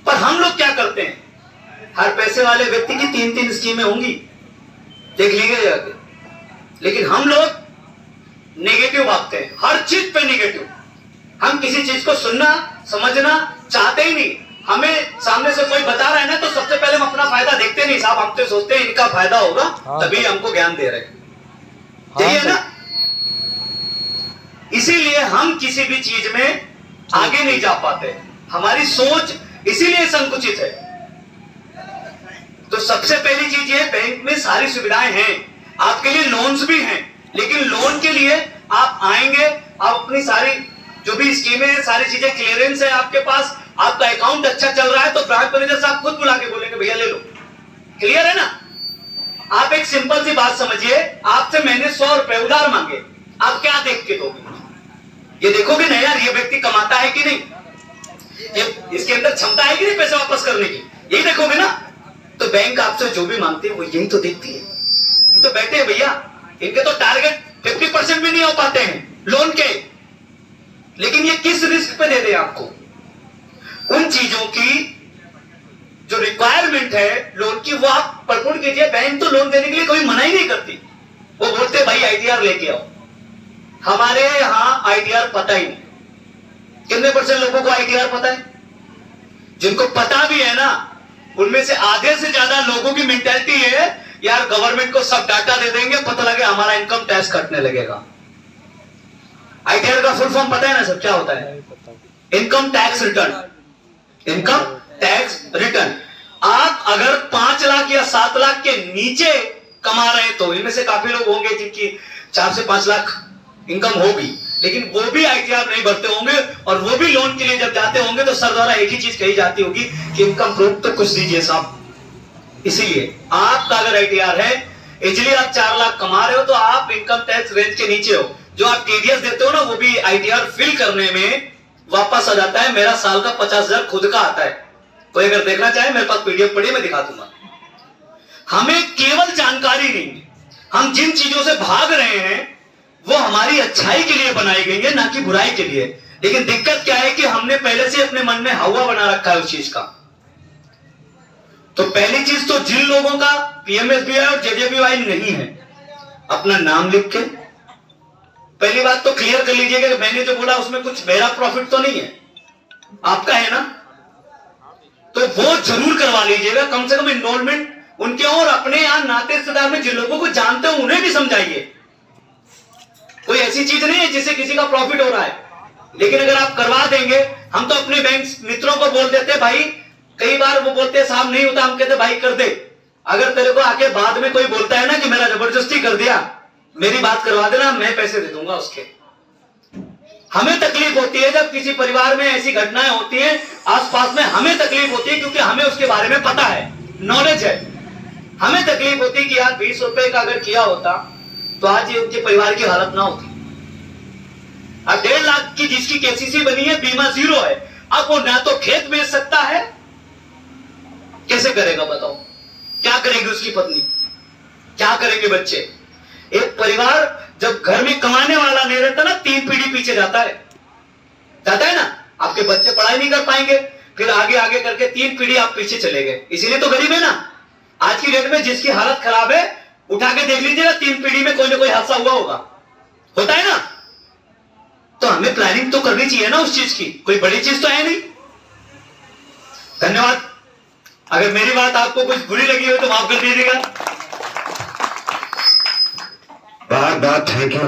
पर हम लोग क्या करते हैं, हर पैसे वाले व्यक्ति की 3-3 स्कीमें होंगी, देख लीजिए जाके, लेकिन हम लोग नेगेटिव भागते हैं, हर चीज पे नेगेटिव। हम किसी चीज को सुनना समझना चाहते ही नहीं। हमें सामने से कोई बता रहा है ना, तो सबसे पहले हम अपना फायदा देखते नहीं साहब, हम तो सोचते हैं इनका फायदा होगा तभी हमको ज्ञान दे रहे हैं, यही है ना। इसीलिए हम किसी भी चीज में आगे नहीं जा पाते, हमारी सोच इसीलिए संकुचित है। तो सबसे पहली चीज ये, बैंक में सारी सुविधाएं हैं, आपके लिए लोन्स भी हैं, लेकिन लोन के लिए आप आएंगे, आप अपनी सारी जो भी स्कीमें हैं, सारी चीजें क्लियरेंस है आपके पास, आपका अकाउंट अच्छा चल रहा है, तो ब्रांच मैनेजर से आप खुद बुला के बोलेंगे भैया ले लो। क्लियर है ना। आप एक सिंपल सी बात समझिए, आपसे मैंने 100 रुपए उधार मांगे, आप क्या देख के दोगे? ये देखोगे ना यार ये व्यक्ति कमाता है कि नहीं, ये इसके अंदर क्षमता है कि नहीं पैसे वापस करने की, यही देखोगे ना। तो बैंक आपसे जो भी मांगती है वो यही तो देखती है। तो बैठे हैं भैया, इनके तो टारगेट 50% भी नहीं हो पाते हैं लोन के, लेकिन ये किस रिस्क पे दे दे आपको? उन चीजों की जो रिक्वायरमेंट है लोन की, वो आप परपूर्ण कीजिए। बैंक तो लोन देने के लिए कभी मना ही नहीं करती, वो बोलते भाई आईटीआर लेके आओ। हमारे यहां आईटीआर पता ही नहीं। कितने % लोगों को आईटीआर पता है? जिनको पता भी है ना, उनमें से आधे से ज्यादा लोगों की मेंटालिटी है यार गवर्नमेंट को सब डाटा दे देंगे, पता लगे हमारा इनकम टैक्स कटने लगेगा। आईटीआर का फुल फॉर्म पता है ना सब क्या होता है? Income tax return. Income tax return. आप अगर 5 लाख या 7 लाख के नीचे कमा रहे हैं, तो इनमें से काफी लोग होंगे जिनकी 4 से 5 लाख इनकम होगी, लेकिन वो भी आईटीआर नहीं भरते होंगे, और वो भी लोन के लिए जब जाते होंगे तो सर द्वारा एक ही चीज कही जाती होगी कि इनकम प्रूफ तो कुछ दीजिए साहब। इसीलिए आपका अगर आईटीआर है, इजिली आप 4 लाख कमा रहे हो, तो आप इनकम टैक्स रेंज के नीचे हो। जो आप टीडीएस देते हो ना, वो भी आईटीआर फिल करने में वापस आ जाता है। मेरा साल का 50,000 खुद का आता है, कोई अगर देखना चाहे मेरे पास पीडीएफ पड़ी, मैं दिखा दूंगा। हमें केवल जानकारी नहीं है, हम जिन चीजों से भाग रहे हैं वो हमारी अच्छाई के लिए बनाई गई है, ना कि बुराई के लिए। लेकिन दिक्कत क्या है कि हमने पहले से अपने मन में हवा बना रखा है उस चीज का। तो पहली चीज तो जिन लोगों का पीएमएसबीवाई और जेजेबीवाई नहीं है, अपना नाम लिख के पहली बात तो क्लियर कर लीजिएगा कि मैंने जो बोला उसमें कुछ मेरा प्रॉफिट तो नहीं है, आपका है ना, तो वो जरूर करवा लीजिएगा। कम से कम इनरोलमेंट उनके, और अपने यहां नाते रिश्तेदार में जिन लोगों को जानते हो उन्हें भी समझाइए। कोई ऐसी चीज नहीं है जिससे किसी का प्रॉफिट हो रहा है, लेकिन अगर आप करवा देंगे, हम तो अपने बैंक मित्रों को बोल देते भाई, कई बार वो बोलते साहब नहीं होता, हम कहते भाई कर दे। अगर तेरे को आके बाद में कोई बोलता है ना कि मेरा जबरदस्ती कर दिया, मेरी बात करवा देना, मैं पैसे दे दूंगा उसके। हमें तकलीफ होती है जब किसी परिवार में ऐसी घटनाएं होती हैं आसपास में, हमें तकलीफ होती है क्योंकि हमें उसके बारे में पता है, नॉलेज है। हमें तकलीफ होती है कि यार 20 रुपए का अगर किया होता तो आज ये उनके परिवार की हालत ना होती। अब 1.5 लाख की जिसकी केसीसी बनी है, बीमा 0 है, अब वो ना तो खेत बेच सकता है, कैसे करेगा बताओ? क्या करेगी उसकी पत्नी, क्या करेंगे बच्चे? एक परिवार जब घर में कमाने वाला नहीं रहता ना, 3 पीढ़ी पीछे जाता है ना। आपके बच्चे पढ़ाई नहीं कर पाएंगे, फिर आगे आगे करके 3 पीढ़ी आप पीछे चले गए। इसीलिए तो गरीब है ना। आज की डेट में जिसकी हालत खराब है, उठा के देख लीजिएगा 3 पीढ़ी में कोई ना कोई हादसा हुआ होगा, होता है ना। तो हमें प्लानिंग तो करनी चाहिए ना उस चीज की, कोई बड़ी चीज तो है नहीं। धन्यवाद। अगर मेरी बात आपको कुछ बुरी लगी हो तो माफ कर दीजिएगा। बहुत बहुत थैंक यू।